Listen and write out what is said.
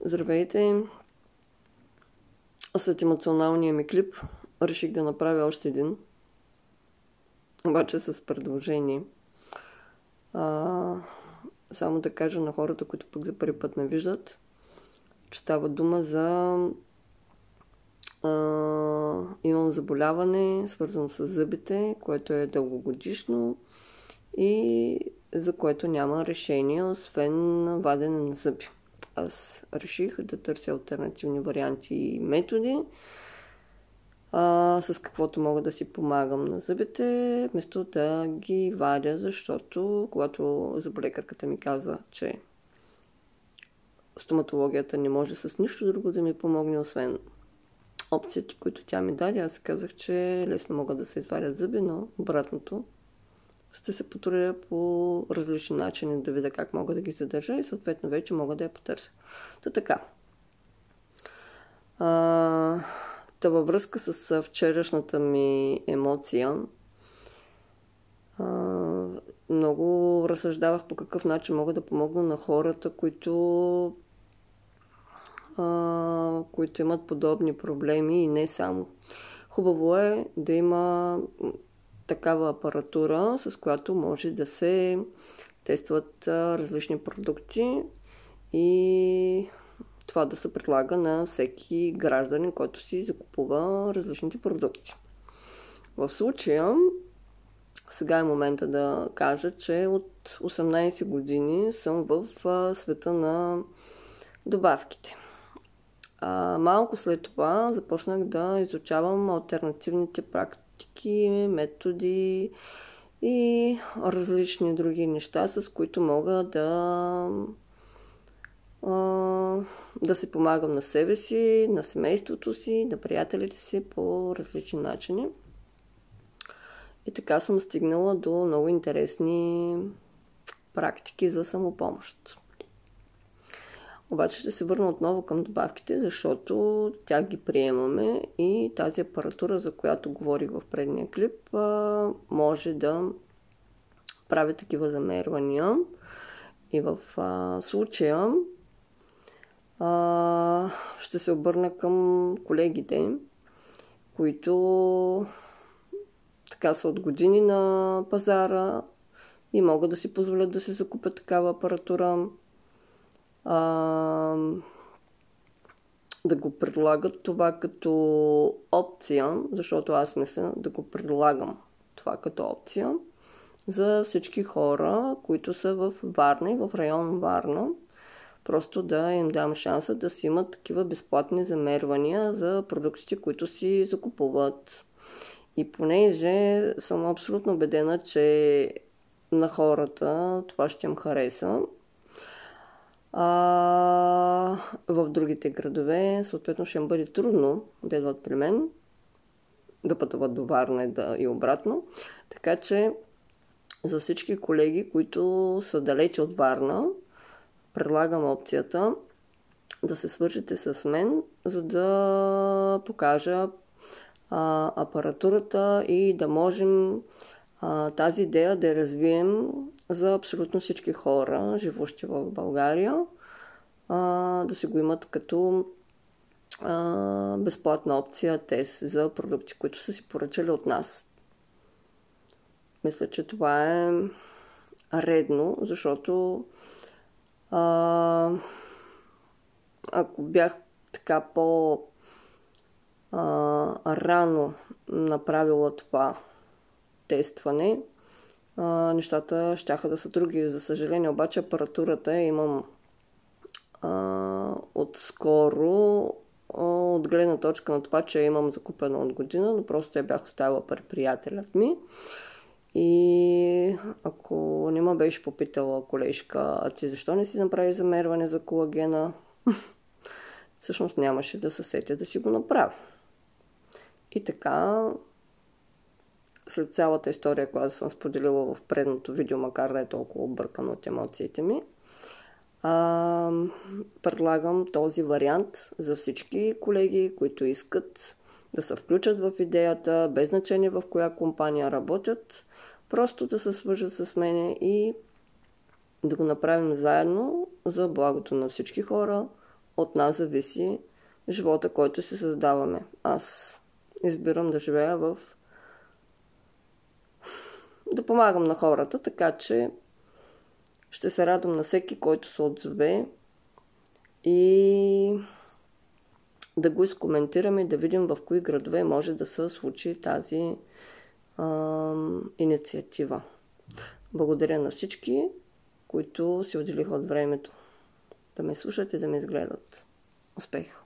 Здравейте! След емоционалния ми клип реших да направя още един, обаче с предложение. Само да кажа на хората, които пък за първи път ме виждат, че става дума за имам заболяване, свързано с зъбите, което е дългогодишно и за което няма решение, освен вадене на зъби. Аз реших да търся алтернативни варианти и методи, с каквото мога да си помагам на зъбите, вместо да ги вадя, защото когато зъболекарката ми каза, че стоматологията не може с нищо друго да ми помогне, освен опциите, които тя ми даде, аз казах, че лесно могат да се извадят зъби, но обратното ще се потрудя по различни начини да видя как мога да ги задържа и съответно вече мога да я потърся. Така. Във връзка с вчерашната ми емоция, много разсъждавах по какъв начин мога да помогна на хората, които имат подобни проблеми и не само. Хубаво е да има такава апаратура, с която може да се тестват различни продукти и това да се предлага на всеки гражданин, който си закупува различните продукти. В случая, сега е момента да кажа, че от 18 години съм в света на добавките. Малко след това започнах да изучавам алтернативните практики, методи и различни други неща, с които мога да си помагам на себе си, на семейството си, на приятелите си по различни начини. И така съм стигнала до много интересни практики за самопомощ. Обаче ще се върна отново към добавките, защото тя ги приемаме и тази апаратура, за която говорих в предния клип, може да прави такива замервания. И в случая ще се обърна към колегите, които така са от години на пазара и могат да си позволят да си закупят такава апаратура, да го предлагат това като опция, защото аз мисля да го предлагам това като опция за всички хора, които са в Варна и в район Варна. Просто да им дам шанса да си имат такива безплатни замервания за продуктите, които си закупуват. И понеже съм абсолютно убедена, че на хората това ще им хареса, в другите градове съответно ще им бъде трудно да идват при мен, да пътуват до Варна и обратно. Така че за всички колеги, които са далече от Варна, предлагам опцията да се свържете с мен, за да покажа апаратурата и да можем тази идея да я развием за абсолютно всички хора, живущи в България, да си го имат като безплатна опция тест за продукти, които са си поръчали от нас. Мисля, че това е редно, защото ако бях така по-рано направила това тестване, нещата щяха да са други. За съжаление, обаче апаратурата имам отскоро, от гледна точка на това, че имам закупена от година, но просто я бях оставила при приятелят ми. И ако не ме беше попитала колежка, а ти защо не си направи замерване за колагена, всъщност нямаше да се сетя да си го направя. И така, след цялата история, която съм споделила в предното видео, макар да е толкова объркано от емоциите ми, предлагам този вариант за всички колеги, които искат да се включат в идеята, без значение в коя компания работят, просто да се свържат с мене и да го направим заедно за благото на всички хора от нас зависи живота, който си създаваме. Аз избирам да живея да помагам на хората, така че ще се радвам на всеки, който се отзове и да го изкоментираме и да видим в кои градове може да се случи тази инициатива. Благодаря на всички, които си отделиха от времето да ме слушат и да ме изгледат. Успех!